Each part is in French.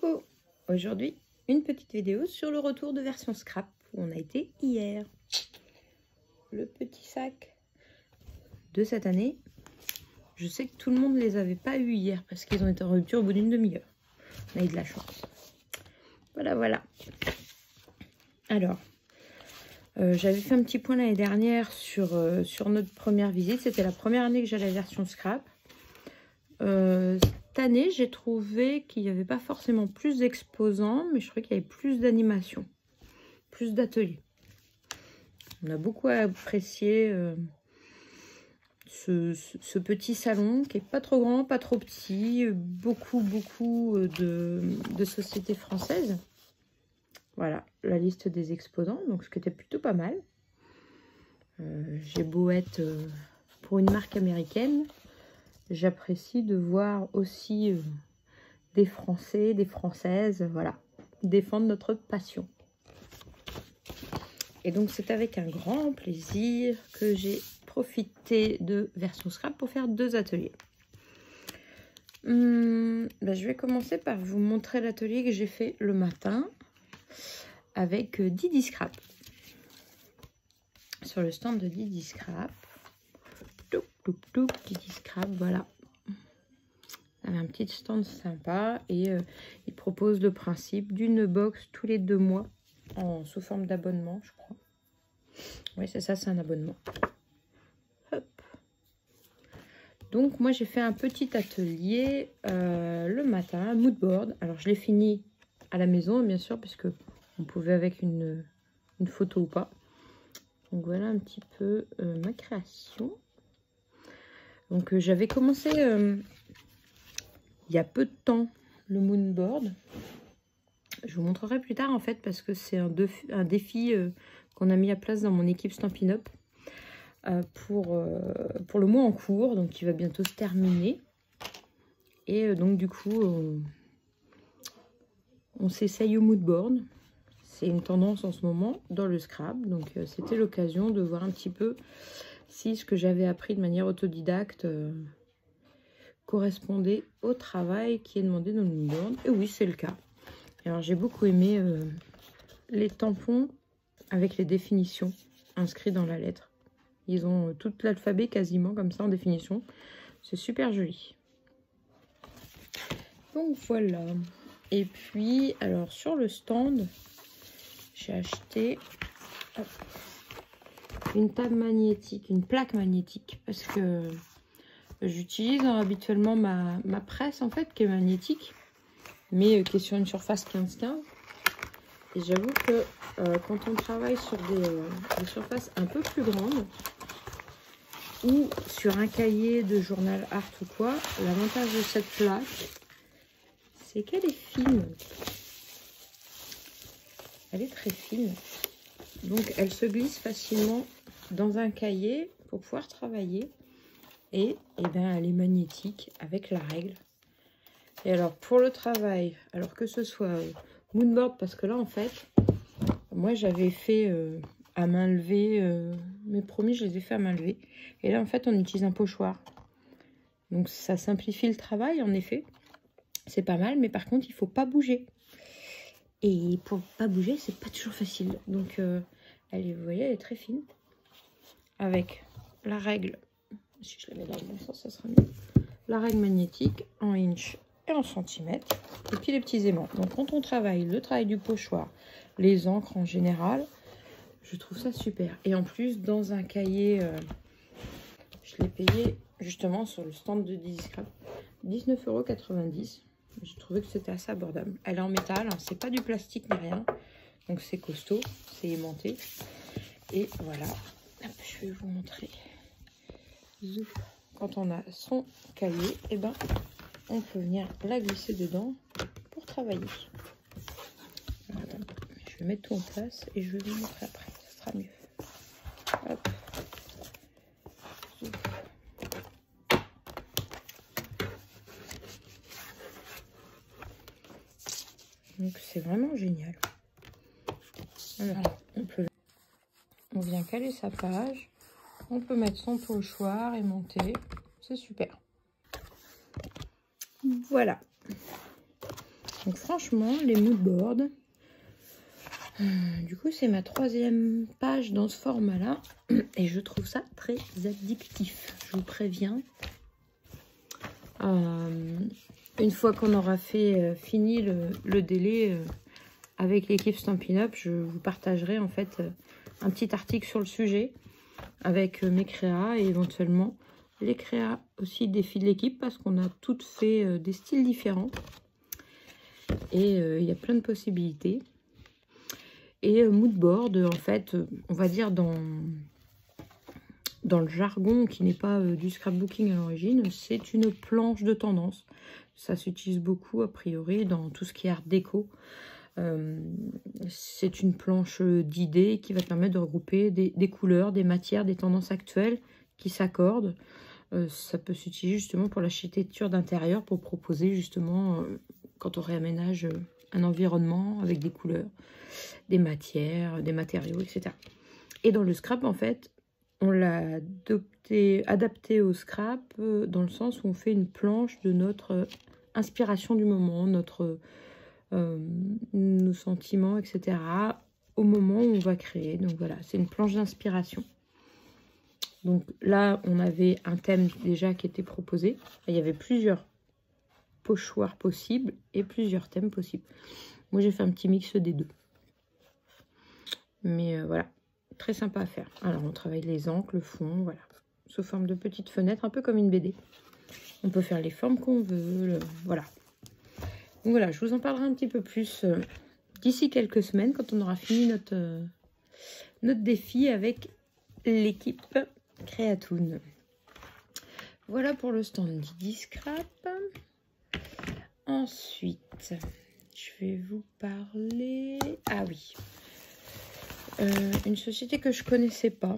Coucou! Aujourd'hui, une petite vidéo sur le retour de version scrap où on a été hier. Le petit sac de cette année. Je sais que tout le monde ne les avait pas eu hier parce qu'ils ont été en rupture au bout d'une demi-heure. On a eu de la chance. Voilà, voilà. Alors, j'avais fait un petit point l'année dernière sur notre première visite. C'était la première année que j'allais à la version scrap. Cette année, j'ai trouvé qu'il n'y avait pas forcément plus d'exposants, mais je trouvais qu'il y avait plus d'animation, plus d'ateliers. On a beaucoup apprécié ce petit salon qui est pas trop grand, pas trop petit, beaucoup de sociétés françaises. Voilà, la liste des exposants, donc ce qui était plutôt pas mal. J'ai beau être pour une marque américaine, j'apprécie de voir aussi des Français, des Françaises, voilà, défendre notre passion. Et donc c'est avec un grand plaisir que j'ai profité de version scrap pour faire deux ateliers. Je vais commencer par vous montrer l'atelier que j'ai fait le matin avec Didi Scrap. Sur le stand de Didi Scrap. Didi Scrap, voilà. Il y a un petit stand sympa et il propose le principe d'une box tous les 2 mois sous forme d'abonnement, je crois. Oui, c'est ça, c'est un abonnement. Hop. Donc, moi, j'ai fait un petit atelier le matin, mood board. Alors, je l'ai fini à la maison, bien sûr, puisque on pouvait avec une photo ou pas. Donc, voilà un petit peu ma création. Donc, j'avais commencé il y a peu de temps le moonboard. Je vous montrerai plus tard en fait parce que c'est un défi qu'on a mis à place dans mon équipe Stampin' Up pour le mois en cours, donc qui va bientôt se terminer. Et donc du coup on s'essaye au moodboard. C'est une tendance en ce moment dans le scrap, donc c'était l'occasion de voir un petit peu si ce que j'avais appris de manière autodidacte correspondait au travail qui est demandé dans le moodboard. Et oui, c'est le cas. Alors j'ai beaucoup aimé les tampons avec les définitions inscrites dans la lettre. Ils ont tout l'alphabet quasiment comme ça en définition. C'est super joli. Donc voilà. Et puis alors sur le stand, j'ai acheté une table magnétique, une plaque magnétique parce que j'utilise habituellement ma presse en fait qui est magnétique, mais qui est sur une surface 15-15. Et j'avoue que quand on travaille sur des surfaces un peu plus grandes ou sur un cahier de journal art ou quoi, l'avantage de cette plaque, c'est qu'elle est fine. Elle est très fine. Donc elle se glisse facilement dans un cahier pour pouvoir travailler. Et ben, elle est magnétique avec la règle. Et alors pour le travail, alors que ce soit moonboard, parce que là en fait, moi j'avais fait à main levée, mes premiers je les ai fait à main levée. Et là en fait on utilise un pochoir. Donc ça simplifie le travail en effet. C'est pas mal, mais par contre il faut pas bouger. Et pour pas bouger, c'est pas toujours facile. Donc elle est, vous voyez, elle est très fine. Avec la règle, si je la mets dans le bon sens, ça sera mieux. La règle magnétique en inch et en centimètres. Et puis les petits aimants. Donc quand on travaille, le travail du pochoir, les encres en général, je trouve ça super. Et en plus, dans un cahier, je l'ai payé justement sur le stand de Didi Scrap, 19,90 €. J'ai trouvé que c'était assez abordable. Elle est en métal, hein, c'est pas du plastique ni rien. Donc c'est costaud, c'est aimanté. Et voilà, hop, je vais vous montrer. Zouf. Quand on a son cahier, et ben, on peut venir la glisser dedans pour travailler. Alors, attends, je vais mettre tout en place et je vais vous montrer après, ça sera mieux. Hop. Zouf. Donc c'est vraiment génial. Alors, on vient caler sa page. On peut mettre son pochoir et monter. C'est super. Voilà. Donc franchement, les mood boards, du coup c'est ma 3e page dans ce format-là. Et je trouve ça très addictif, je vous préviens. Une fois qu'on aura fait fini le délai avec l'équipe Stampin' Up, je vous partagerai en fait un petit article sur le sujet avec mes créas et éventuellement les créas aussi des filles de l'équipe parce qu'on a toutes fait des styles différents et il y a plein de possibilités. Et mood board, en fait, on va dire dans le jargon qui n'est pas du scrapbooking à l'origine, c'est une planche de tendance. Ça s'utilise beaucoup a priori dans tout ce qui est art déco. C'est une planche d'idées qui va permettre de regrouper des couleurs, des matières, des tendances actuelles qui s'accordent. Ça peut s'utiliser justement pour l'architecture d'intérieur, pour proposer justement, quand on réaménage un environnement avec des couleurs, des matières, des matériaux, etc. Et dans le scrap, en fait, on l'a adapté au scrap dans le sens où on fait une planche de notre inspiration du moment, nos sentiments, etc. au moment où on va créer. Donc voilà, c'est une planche d'inspiration. Donc là, on avait un thème déjà qui était proposé. Il y avait plusieurs pochoirs possibles et plusieurs thèmes possibles. Moi, j'ai fait un petit mix des deux. Mais voilà, très sympa à faire. Alors, on travaille les encres, le fond, voilà. Sous forme de petites fenêtres, un peu comme une BD. On peut faire les formes qu'on veut, voilà. Donc voilà, je vous en parlerai un petit peu plus d'ici quelques semaines, quand on aura fini notre défi avec l'équipe Créatoon. Voilà pour le stand Didi Scrap. Ensuite, je vais vous parler... Ah oui, une société que je connaissais pas.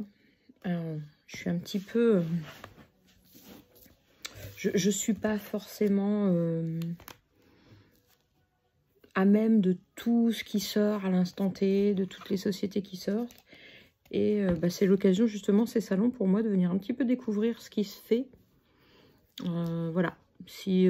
Alors, je suis un petit peu... je suis pas forcément à même de tout ce qui sort à l'instant T, de toutes les sociétés qui sortent. Et c'est l'occasion justement, ces salons, pour moi, de venir un petit peu découvrir ce qui se fait. Voilà, si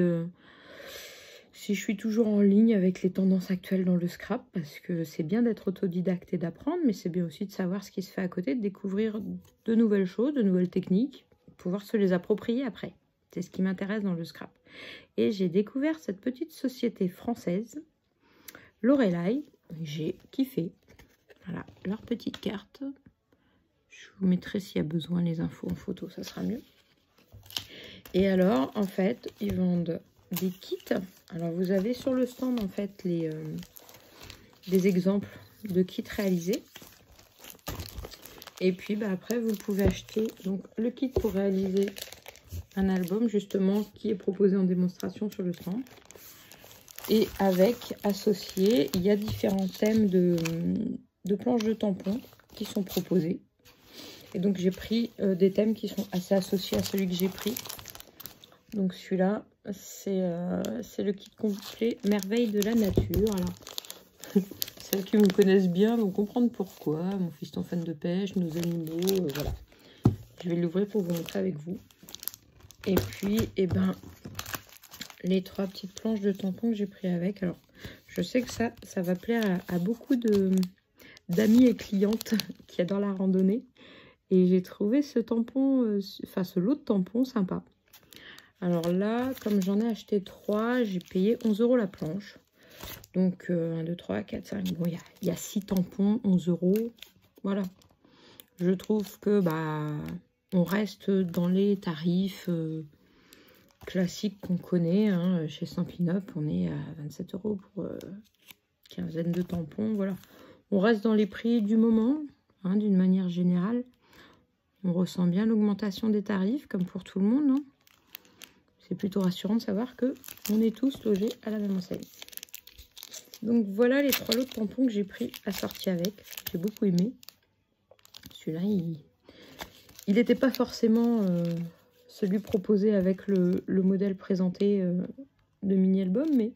je suis toujours en ligne avec les tendances actuelles dans le scrap, parce que c'est bien d'être autodidacte et d'apprendre, mais c'est bien aussi de savoir ce qui se fait à côté, de découvrir de nouvelles choses, de nouvelles techniques, pouvoir se les approprier après. C'est ce qui m'intéresse dans le scrap. Et j'ai découvert cette petite société française, Lorelai. J'ai kiffé. Voilà, leur petite carte. Je vous mettrai s'il y a besoin les infos en photo, ça sera mieux. Et alors, en fait, ils vendent des kits. Alors, vous avez sur le stand, en fait, des exemples de kits réalisés. Et puis, après, vous pouvez acheter donc, le kit pour réaliser un album, justement, qui est proposé en démonstration sur le stand. Et avec, associé, il y a différents thèmes de planches de tampons qui sont proposés. Et donc, j'ai pris des thèmes qui sont assez associés à celui que j'ai pris. Donc, celui-là, c'est le kit complet Merveille de la nature. Alors, celles qui me connaissent bien vont comprendre pourquoi. Mon fiston fan de pêche, nos animaux, voilà. Je vais l'ouvrir pour vous montrer avec vous. Et puis, les 3 petites planches de tampons que j'ai pris avec. Alors, je sais que ça va plaire à beaucoup d'amis et clientes qui adorent la randonnée. Et j'ai trouvé ce tampon, ce lot de tampons sympa. Alors là, comme j'en ai acheté 3, j'ai payé 11 € la planche. Donc 1, 2, 3, 4, 5. Bon, il y a 6 tampons, 11 €. Voilà. Je trouve que on reste dans les tarifs classiques qu'on connaît. Hein. Chez Stampin' Up, on est à 27 € pour quinzaine de tampons. Voilà. On reste dans les prix du moment, hein, d'une manière générale. On ressent bien l'augmentation des tarifs, comme pour tout le monde. Hein. C'est plutôt rassurant de savoir que on est tous logés à la même enseigne. Donc voilà les 3 lots de tampons que j'ai pris assortis avec. J'ai beaucoup aimé. Celui-là, il n'était pas forcément celui proposé avec le modèle présenté de mini-album, mais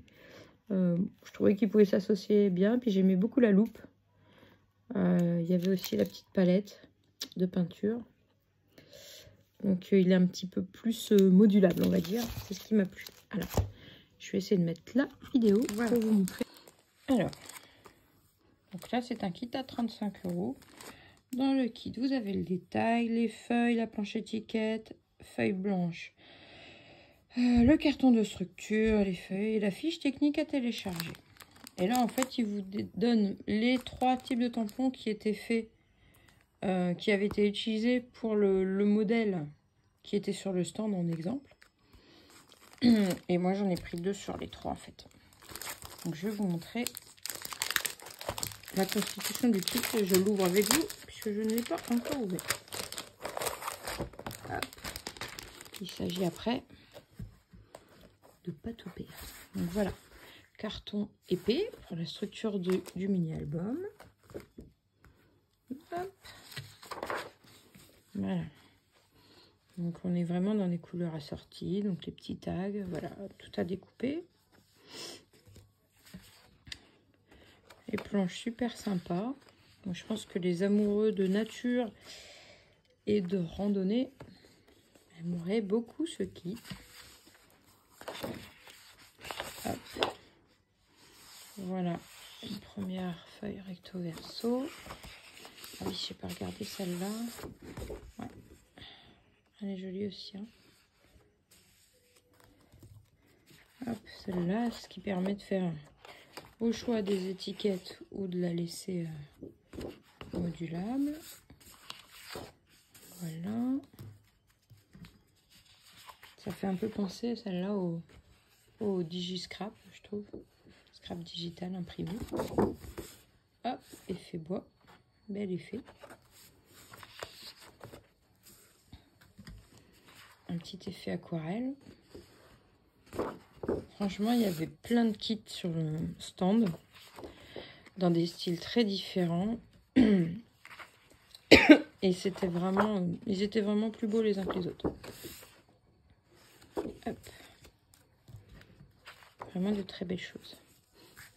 je trouvais qu'il pouvait s'associer bien. Puis j'aimais beaucoup la loupe. Il y avait aussi la petite palette de peinture. Donc il est un petit peu plus modulable, on va dire. C'est ce qui m'a plu. Alors, je vais essayer de mettre la vidéo voilà. pour vous montrer. Alors, donc là, c'est un kit à 35 €. Dans le kit, vous avez le détail, les feuilles, la planche étiquette, feuille blanche, le carton de structure, les feuilles et la fiche technique à télécharger. Et là, en fait, il vous donne les 3 types de tampons qui étaient faits, qui avaient été utilisés pour le modèle qui était sur le stand en exemple. Et moi, j'en ai pris 2 sur les 3 en fait. Donc, je vais vous montrer la constitution du kit. Je l'ouvre avec vous puisque je ne l'ai pas encore ouvert. Hop. Il s'agit après de pas tout perdre. Donc voilà, carton épais pour la structure du mini-album. Voilà. Donc on est vraiment dans des couleurs assorties. Donc les petits tags, voilà, tout à découper. Les planches super sympas. Donc, je pense que les amoureux de nature et de randonnée aimeraient beaucoup ce kit. Hop. Voilà, une première feuille recto verso. Ah oui, je n'ai pas regardé celle-là. Ouais. Elle est jolie aussi. Hein. Hop, celle-là, ce qui permet de faire au choix des étiquettes ou de la laisser modulable. Voilà. Ça fait un peu penser celle-là au Digiscrap, je trouve. Scrap digital imprimé. Hop, effet bois. Bel effet. Un petit effet aquarelle. Franchement, il y avait plein de kits sur le stand. Dans des styles très différents. Et c'était vraiment... Ils étaient vraiment plus beaux les uns que les autres. Hop. Vraiment de très belles choses.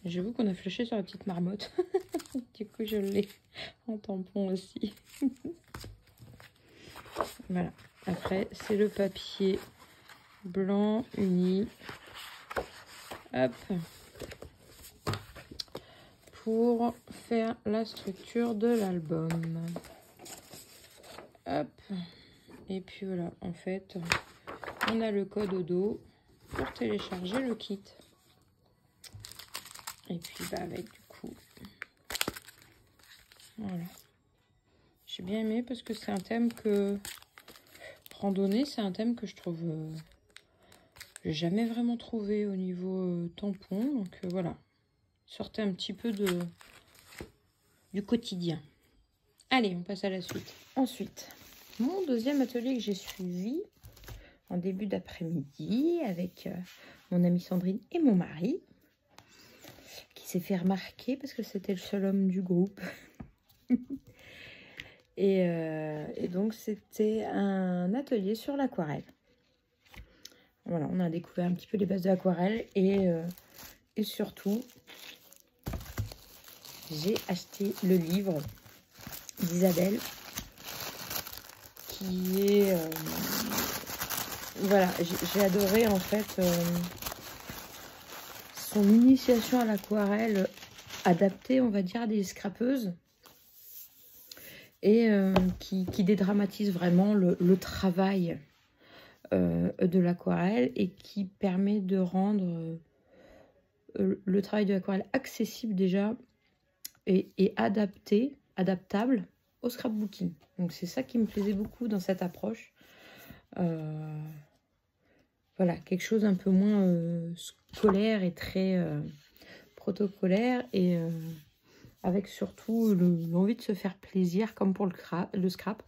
J'avoue qu'on a flashé sur la petite marmotte. Du coup, je l'ai en tampon aussi. Voilà. Après, c'est le papier blanc uni. Hop. Pour faire la structure de l'album. Hop. Et puis voilà, en fait, on a le code au dos pour télécharger le kit. Et puis bah avec du coup, voilà. J'ai bien aimé parce que c'est un thème que randonnée, c'est un thème que je trouve j'ai jamais vraiment trouvé au niveau tampon. Donc voilà, sortez un petit peu du quotidien. Allez, on passe à la suite. Ensuite, mon deuxième atelier que j'ai suivi en début d'après-midi avec mon amie Sandrine et mon mari, qui s'est fait remarquer parce que c'était le seul homme du groupe. et donc, c'était un atelier sur l'aquarelle. Voilà, on a découvert un petit peu les bases de l'aquarelle et surtout, j'ai acheté le livre d'Isabelle qui est... voilà, j'ai adoré en fait son initiation à l'aquarelle adaptée, on va dire, à des scrapeuses et qui dédramatise vraiment le travail de l'aquarelle et qui permet de rendre le travail de l'aquarelle accessible déjà et adaptable au scrapbooking. Donc c'est ça qui me plaisait beaucoup dans cette approche. Voilà, quelque chose un peu moins scolaire et très protocolaire et avec surtout l'envie de se faire plaisir comme pour le scrap.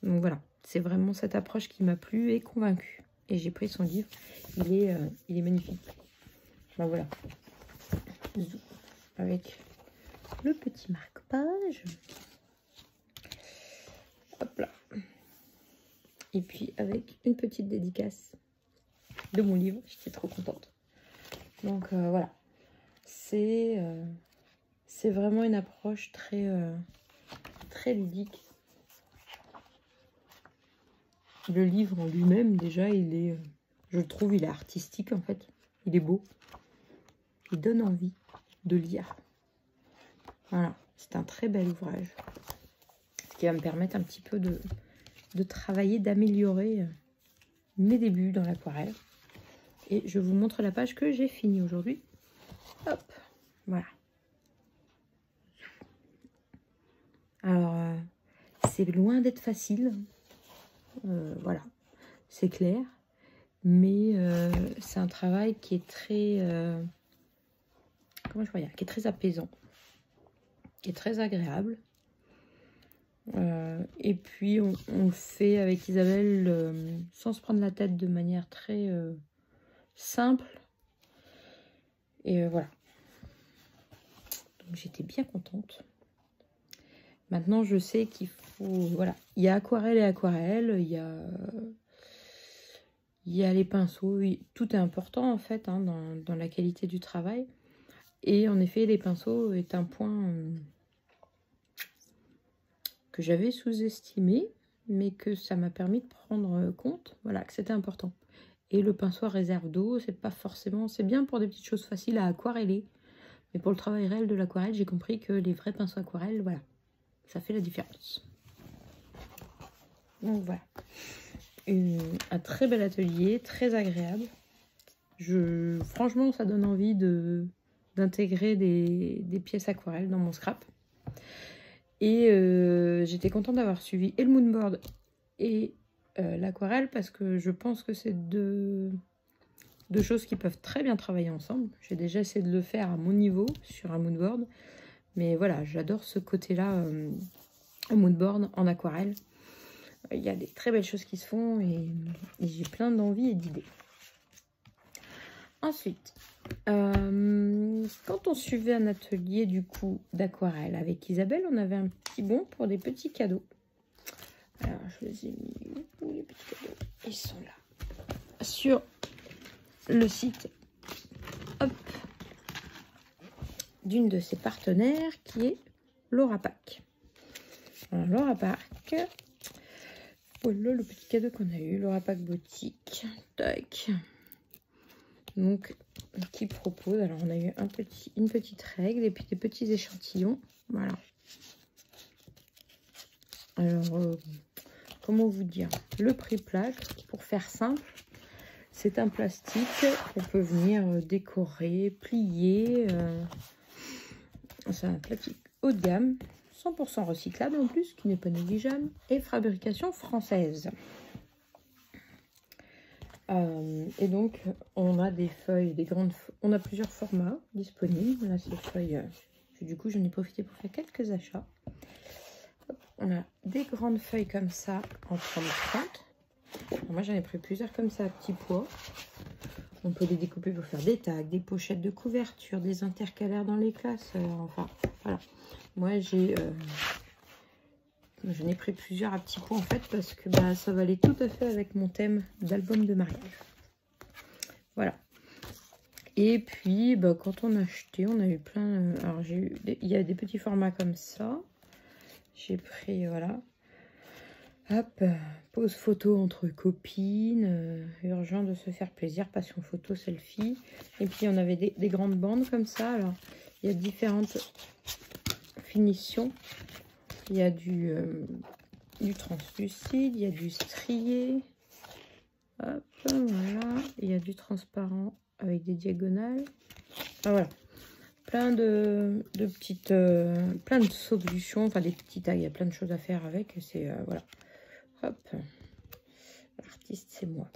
Donc voilà, c'est vraiment cette approche qui m'a plu et convaincue. Et j'ai pris son livre, il est magnifique. Ben voilà, avec le petit marque-page. Hop là. Et puis avec une petite dédicace de mon livre, j'étais trop contente. Donc voilà, c'est vraiment une approche très ludique. Le livre en lui-même déjà, je trouve, il est artistique en fait. Il est beau. Il donne envie de lire. Voilà, c'est un très bel ouvrage. Ce qui va me permettre un petit peu de travailler, d'améliorer mes débuts dans l'aquarelle. Et je vous montre la page que j'ai finie aujourd'hui. Hop, voilà. Alors, c'est loin d'être facile. Voilà, c'est clair. Mais c'est un travail qui est très... comment je vois, qui est très apaisant. Qui est très agréable. Et puis, on le fait avec Isabelle sans se prendre la tête, de manière très simple. Et voilà. Donc, j'étais bien contente. Maintenant, je sais qu'il faut... Voilà, il y a aquarelle et aquarelle. Il y a les pinceaux. Tout est important, en fait, hein, dans la qualité du travail. Et en effet, les pinceaux est un point que j'avais sous-estimé, mais que ça m'a permis de prendre compte, voilà, que c'était important. Et le pinceau à réserve d'eau, c'est pas forcément... C'est bien pour des petites choses faciles à aquareller. Mais pour le travail réel de l'aquarelle, j'ai compris que les vrais pinceaux aquarelles, voilà, ça fait la différence. Donc voilà. Un très bel atelier, très agréable. Franchement, ça donne envie d'intégrer des pièces aquarelles dans mon scrap. Et j'étais contente d'avoir suivi et le moodboard et l'aquarelle, parce que je pense que c'est deux choses qui peuvent très bien travailler ensemble. J'ai déjà essayé de le faire à mon niveau sur un moodboard. Mais voilà, j'adore ce côté-là au moodboard en aquarelle. Il y a des très belles choses qui se font et j'ai plein d'envie et d'idées. Ensuite, quand on suivait un atelier du coup d'aquarelle avec Isabelle, on avait un petit bon pour des petits cadeaux. Alors, je les ai mis où les petits cadeaux? Ils sont là. Sur le site, hop, d'une de ses partenaires qui est Laura Pack. Alors, Laura Pack, voilà le petit cadeau qu'on a eu, Laura Pack Boutique. Tac. Donc, qui propose, alors on a eu une petite règle et puis des petits échantillons. Voilà. Alors, comment vous dire? Le prix-plaque, pour faire simple, c'est un plastique qu'on peut venir décorer, plier. C'est un plastique haut de gamme, 100% recyclable en plus, qui n'est pas négligeable, et fabrication française. Et donc, on a des feuilles, on a plusieurs formats disponibles. Là, ces feuilles, du coup, j'en ai profité pour faire quelques achats. Hop, on a des grandes feuilles comme ça en 30-30. Moi, j'en ai pris plusieurs comme ça à petits pois. On peut les découper pour faire des tags, des pochettes de couverture, des intercalaires dans les classes. Enfin, voilà. Moi, j'en ai pris plusieurs à petits pois en fait, parce que bah, ça va aller tout à fait avec mon thème d'album de mariage. Voilà. Et puis, bah, quand on a acheté, on a eu plein... alors, il y a des petits formats comme ça. J'ai pris, voilà. Hop, pose photo entre copines. Urgent de se faire plaisir, passion photo, selfie. Et puis, on avait des grandes bandes comme ça. Alors, il y a différentes finitions. Il y a du translucide, il y a du strié. Hop, voilà. Il y a du transparent avec des diagonales. Ah, voilà. Plein de petites... plein de solutions, enfin des petits tags. Il y a plein de choses à faire avec. C'est... voilà. Hop. L'artiste, c'est moi.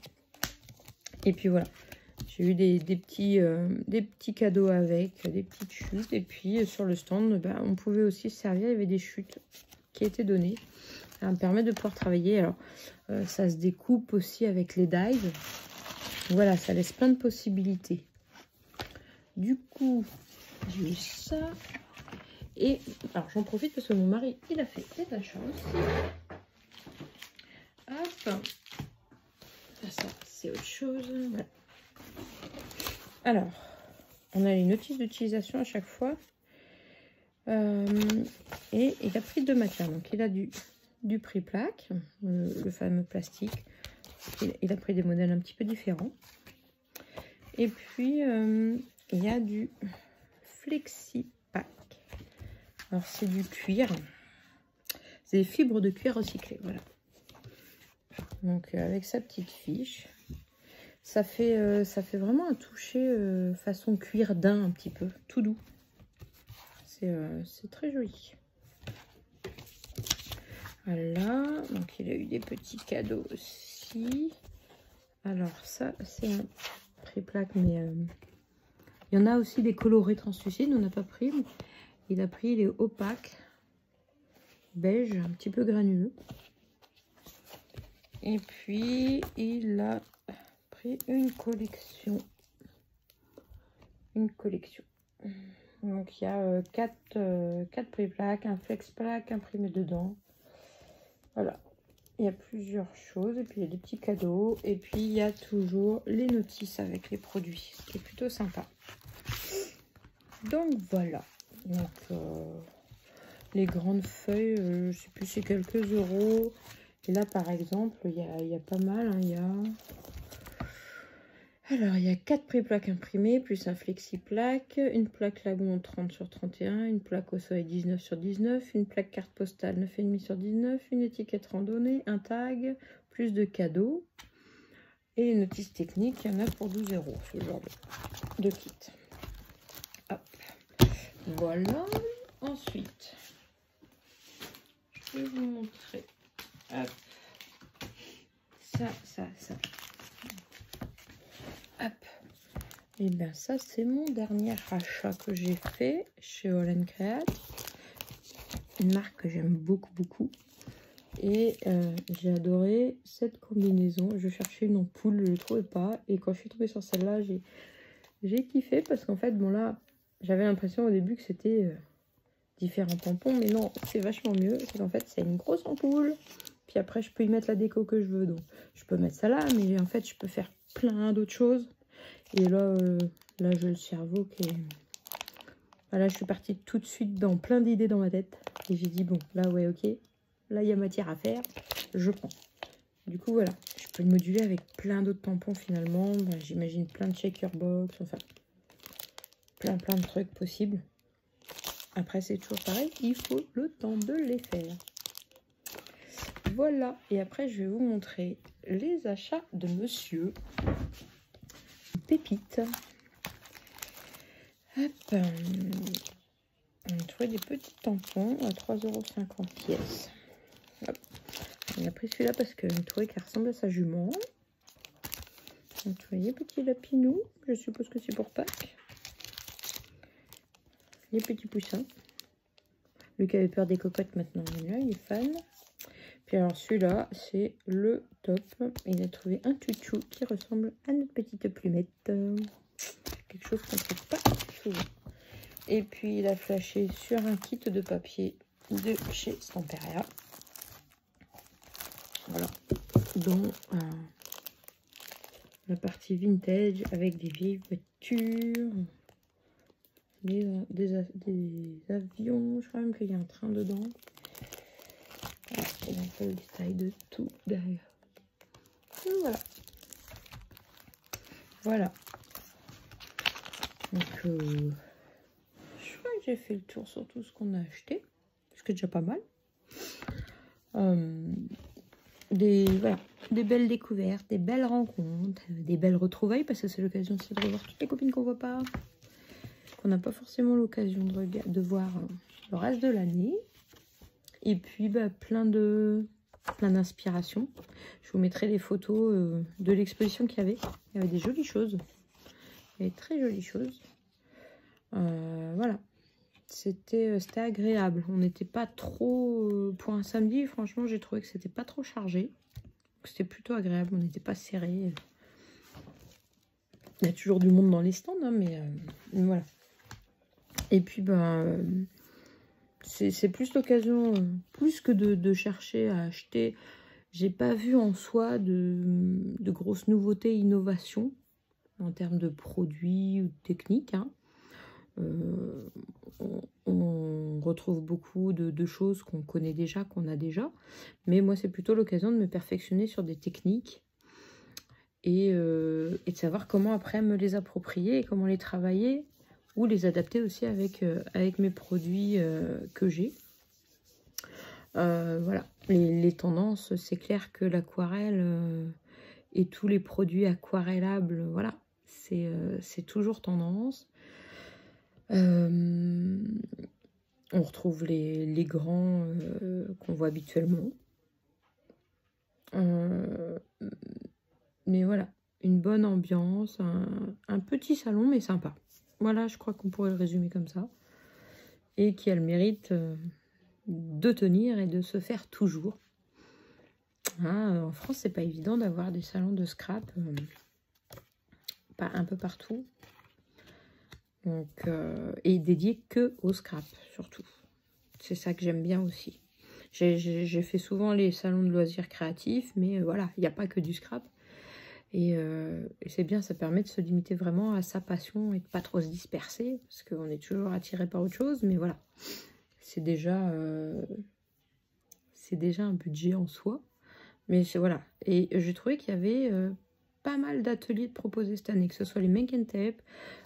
Et puis voilà. J'ai eu des petits cadeaux avec, des petites chutes. Et puis sur le stand, ben, on pouvait aussi se servir. Il y avait des chutes qui étaient données. Ça me permet de pouvoir travailler. Alors, ça se découpe aussi avec les dies. Voilà, ça laisse plein de possibilités. Du coup, j'ai eu ça. Et alors, j'en profite parce que mon mari, il a fait des achats aussi. Hop. Ça, c'est autre chose. Voilà. Alors, on a les notices d'utilisation à chaque fois. Et il a pris deux matières. Donc, il a du prix-plaque, le fameux plastique. Il a pris des modèles un petit peu différents. Et puis, il y a du FlexiPack. Alors, c'est du cuir. C'est des fibres de cuir recyclées, voilà. Donc, avec sa petite fiche. Ça fait vraiment un toucher façon cuir daim un petit peu, tout doux. C'est très joli. Voilà, donc il a eu des petits cadeaux aussi. Alors ça, c'est un pré-plaque, mais il y en a aussi des colorés translucides, on n'a pas pris. Il a pris les opaques, beige, un petit peu granuleux. Et puis, il a pris une collection. Donc, il y a 4 pré-plaques, un flex-plaque imprimé dedans. Voilà. Il y a plusieurs choses. Et puis, il y a des petits cadeaux. Et puis, il y a toujours les notices avec les produits, ce qui est plutôt sympa. Donc, voilà. Donc, les grandes feuilles, je sais plus, c'est quelques euros. Et là, par exemple, il y a pas mal. Hein, Alors, il y a 4 pré-plaques imprimées, plus un flexi-plaque, une plaque Lagon 30 sur 31, une plaque au soleil 19 sur 19, une plaque carte postale 9,5 sur 19, une étiquette randonnée, un tag, plus de cadeaux. Et une notice technique, il y en a pour 12 euros, ce genre de kit. Hop. Voilà. Ensuite, je vais vous montrer. Hop. Ça. Hop. Et bien ça, c'est mon dernier achat que j'ai fait chez All & Create. Une marque que j'aime beaucoup. Et j'ai adoré cette combinaison. Je cherchais une ampoule, je ne la trouvais pas. Et quand je suis tombée sur celle-là, j'ai kiffé. Parce qu'en fait, bon là, j'avais l'impression au début que c'était différents tampons. Mais non, c'est vachement mieux. C'est qu'en fait, c'est une grosse ampoule. Puis après, je peux y mettre la déco que je veux. Donc, je peux mettre ça là. Mais en fait, je peux faire plein d'autres choses. Et là, j'ai le cerveau qui est... Voilà, je suis partie tout de suite dans plein d'idées dans ma tête. Et j'ai dit, bon, là, ouais, ok. Là, il y a matière à faire. Je prends. Du coup, voilà. Je peux le moduler avec plein d'autres tampons, finalement. Ben, j'imagine plein de shaker box. Enfin, plein de trucs possibles. Après, c'est toujours pareil. Il faut le temps de les faire. Voilà. Et après, je vais vous montrer les achats de monsieur Pépite. Hop. On a trouvé des petits tampons à 3,50 € pièce. Hop. On a pris celui-là parce que je trouvais qu'il ressemble à sa jument. Donc, vous voyez, petit lapinou. Je suppose que c'est pour Pâques. Les petits poussins. Lui qui avait peur des cocottes maintenant, là, il est fan. Puis alors celui-là, c'est le top. Il a trouvé un chouchou qui ressemble à notre petite plumette. Quelque chose qu'on ne trouve pas souvent. Et puis il a flashé sur un kit de papier de chez Stamperia. Voilà. Dont la partie vintage avec des vieilles voitures. Des avions. Je crois même qu'il y a un train dedans. Il y a un peu le détail de tout derrière. Et voilà. Voilà. Donc, je crois que j'ai fait le tour sur tout ce qu'on a acheté. Ce qui est déjà pas mal. Voilà, des belles découvertes, des belles rencontres, des belles retrouvailles. Parce que c'est l'occasion aussi de revoir toutes les copines qu'on voit pas. Qu'on n'a pas forcément l'occasion de voir le reste de l'année. Et puis, bah, plein d'inspiration. Je vous mettrai les photos de l'exposition qu'il y avait. Il y avait des jolies choses. Il y avait très jolies choses. Voilà. C'était agréable. On n'était pas trop... pour un samedi, franchement, j'ai trouvé que c'était pas trop chargé. C'était plutôt agréable. On n'était pas serré. Il y a toujours du monde dans les stands, hein, mais voilà. Et puis, ben... c'est plus l'occasion, plus que de chercher à acheter. J'ai pas vu en soi de grosses nouveautés, innovations en termes de produits ou de techniques. Hein. On retrouve beaucoup de choses qu'on connaît déjà, qu'on a déjà. Mais moi, c'est plutôt l'occasion de me perfectionner sur des techniques de savoir comment après me les approprier et comment les travailler ou les adapter aussi avec mes produits que j'ai. Voilà, les tendances, c'est clair que l'aquarelle et tous les produits aquarellables, voilà, c'est toujours tendance. On retrouve les grands qu'on voit habituellement. Mais voilà, une bonne ambiance, un petit salon mais sympa. Voilà, je crois qu'on pourrait le résumer comme ça. Et qui a le mérite de tenir et de se faire toujours. En France, c'est pas évident d'avoir des salons de scrap pas un peu partout. Donc, et dédié que au scrap, surtout. C'est ça que j'aime bien aussi. J'ai fait souvent les salons de loisirs créatifs, mais voilà, il n'y a pas que du scrap. Et c'est bien, ça permet de se limiter vraiment à sa passion et de pas trop se disperser, parce qu'on est toujours attiré par autre chose, mais voilà. C'est déjà un budget en soi. Mais voilà. Et j'ai trouvé qu'il y avait pas mal d'ateliers de proposés cette année, que ce soit les make and tape,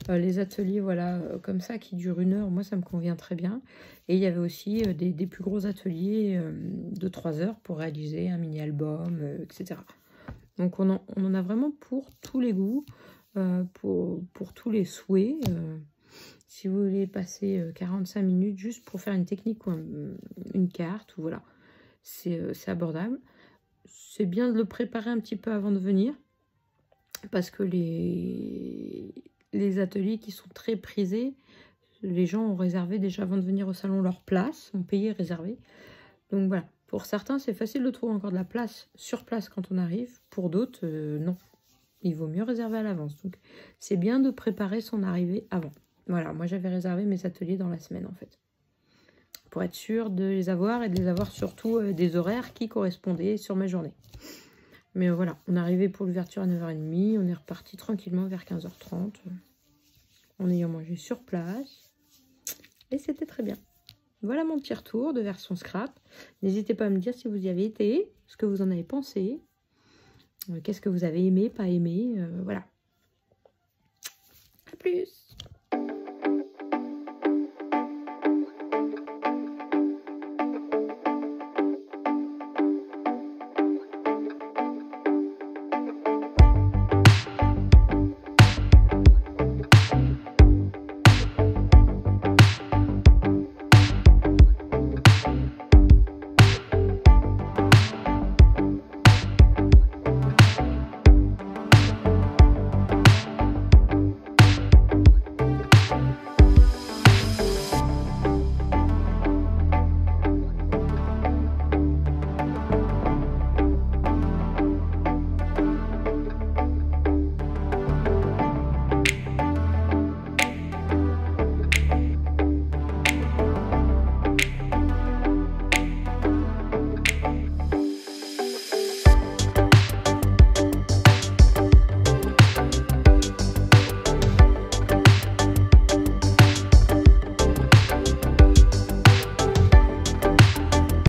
les ateliers voilà comme ça qui durent 1 heure, moi ça me convient très bien. Et il y avait aussi des plus gros ateliers de 3 heures pour réaliser un mini-album, etc. Donc on en a vraiment pour tous les goûts, pour tous les souhaits. Si vous voulez passer 45 minutes juste pour faire une technique ou une carte, ou voilà, c'est abordable. C'est bien de le préparer un petit peu avant de venir, parce que les ateliers qui sont très prisés, les gens ont réservé déjà avant de venir au salon leur place, ont payé, réservé. Donc voilà, pour certains c'est facile de trouver encore de la place sur place quand on arrive, pour d'autres non, il vaut mieux réserver à l'avance. Donc c'est bien de préparer son arrivée avant. Voilà, moi j'avais réservé mes ateliers dans la semaine en fait, pour être sûr de les avoir et de les avoir surtout des horaires qui correspondaient sur mes journées. Mais voilà, on est arrivé pour l'ouverture à 9h30, on est reparti tranquillement vers 15h30, en ayant mangé sur place, et c'était très bien. Voilà mon petit retour de version scrap. N'hésitez pas à me dire si vous y avez été, ce que vous en avez pensé, qu'est-ce que vous avez aimé, pas aimé, voilà. À plus!